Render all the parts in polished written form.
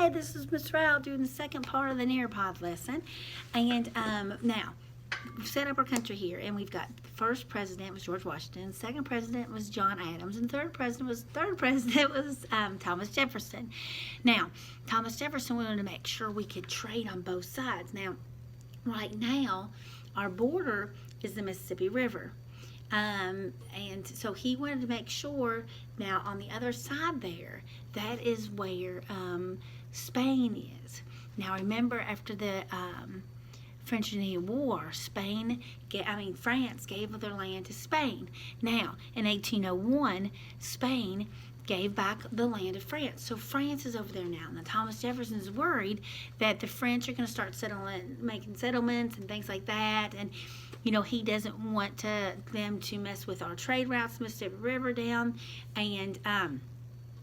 Hey, this is Miss Rao doing the second part of the Nearpod lesson. And now, we've set up our country here, and we've got the first president was George Washington, the second president was John Adams, and the third president was Thomas Jefferson. Now, Thomas Jefferson wanted to make sure we could trade on both sides. Now, right now, our border is the Mississippi River. And so he wanted to make sure, now on the other side there, that is where Spain is. Now remember, after the French and Indian War, France gave their land to Spain. Now, in 1801, Spain gave back the land of France. So France is over there now. Now Thomas Jefferson is worried that the French are going to start making settlements and things like that, and he doesn't want them to mess with our trade routes, Mississippi River down, and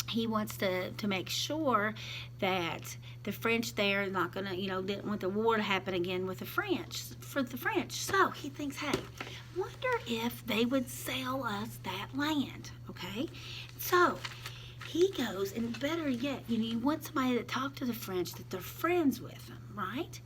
he wants to make sure that the French there are not going to, didn't want the war to happen again with the French. So he thinks, hey, wonder if they would sell us that land, okay? So he goes, and better yet, you want somebody to talk to the French that they're friends with them, right?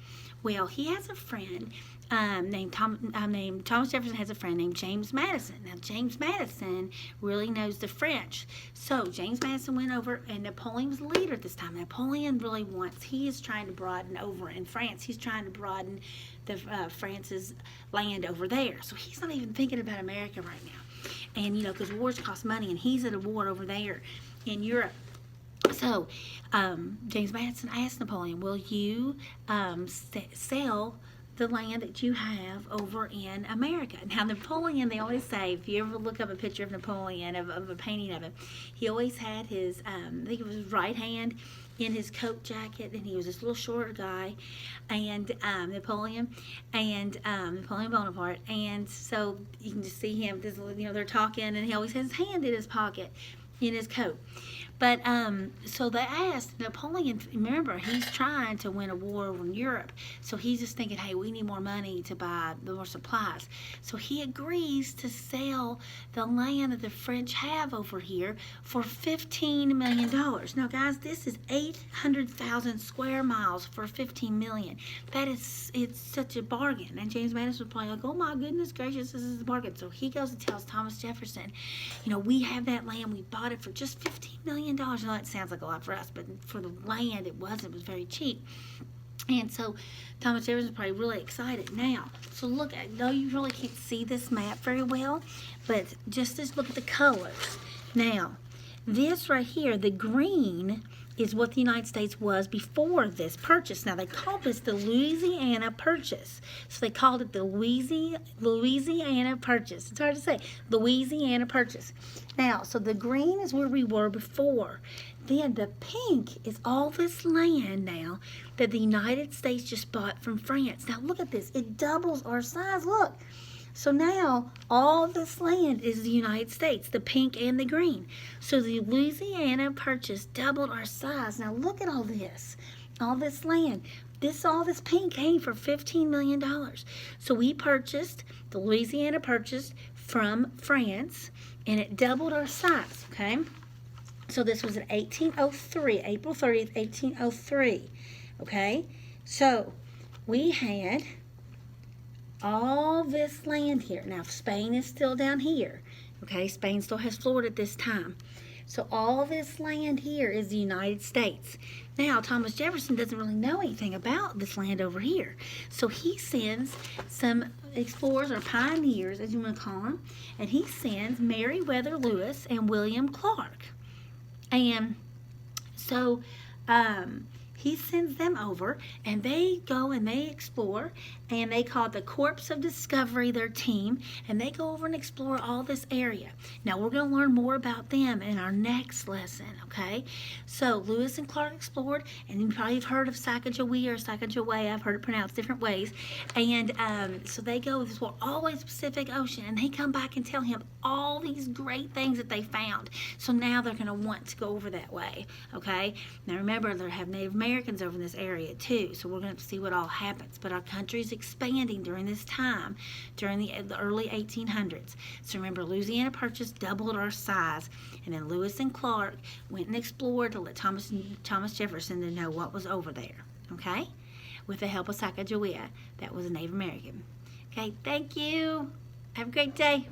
Well, he has a friend named Thomas Jefferson has a friend named James Madison. Now, James Madison really knows the French. So, James Madison went over, and Napoleon was the leader at this time. Napoleon really he is trying to broaden over in France. He's trying to broaden France's land over there. So, he's not even thinking about America right now. And, because wars cost money, and he's at a war over there in Europe. So, James Madison asked Napoleon, will you sell the land that you have over in America? Now, Napoleon, they always say, if you ever look up a picture of Napoleon, of a painting of him, he always had his, I think it was his right hand in his coat jacket, and he was this little short guy, and Napoleon Bonaparte, and so you can just see him, they're talking, and he always has his hand in his pocket, in his coat. But so they asked Napoleon, remember, he's trying to win a war over in Europe. So he's just thinking, hey, we need more money to buy more supplies. So he agrees to sell the land that the French have over here for $15 million. Now, guys, this is 800,000 square miles for $15 million. It's such a bargain. And James Madison was probably like, oh my goodness gracious, this is a bargain. So he goes and tells Thomas Jefferson, we have that land, we bought it for just $15 million. I know it sounds like a lot for us, but for the land, it was very cheap. And so Thomas Jefferson is probably really excited now. So look, I know you really can't see this map very well, but just look at the colors. Now, this right here, the green, is what the United States was before this purchase. Now, they called this the Louisiana Purchase. So they called it the Louisiana Purchase. It's hard to say. Louisiana Purchase. Now, so the green is where we were before. Then the pink is all this land now that the United States just bought from France. Now, look at this. It doubles our size. Look. So now, all this land is the United States, the pink and the green. So the Louisiana Purchase doubled our size. Now look at all this land. All this pink came for $15 million. So we purchased, the Louisiana Purchase from France, and it doubled our size, okay? So this was in 1803, April 30th, 1803, okay? So we had all this land here. Now, Spain is still down here. Okay, Spain still has Florida at this time. So all this land here is the United States. Now, Thomas Jefferson doesn't really know anything about this land over here. So he sends some explorers, or pioneers, as you want to call them, and he sends Meriwether Lewis and William Clark. And so he sends them over, and they go and they explore, and they call it the Corps of Discovery, their team, and they go over and explore all this area. Now, we're going to learn more about them in our next lesson, okay? So, Lewis and Clark explored, and you probably have heard of Sacagawea or Sacagawea. I've heard it pronounced different ways. And so they go explore all the way to the Pacific Ocean, and they come back and tell him all these great things that they found. So now they're going to want to go over that way, okay? Now, remember, they have Native Americans over in this area too, so we're going to see what all happens. But our country is expanding during this time, during the early 1800s. So remember, Louisiana Purchase doubled our size, and then Lewis and Clark went and explored to let Thomas Jefferson to know what was over there, okay? With the help of Sacagawea, that was a Native American. Okay, thank you. Have a great day.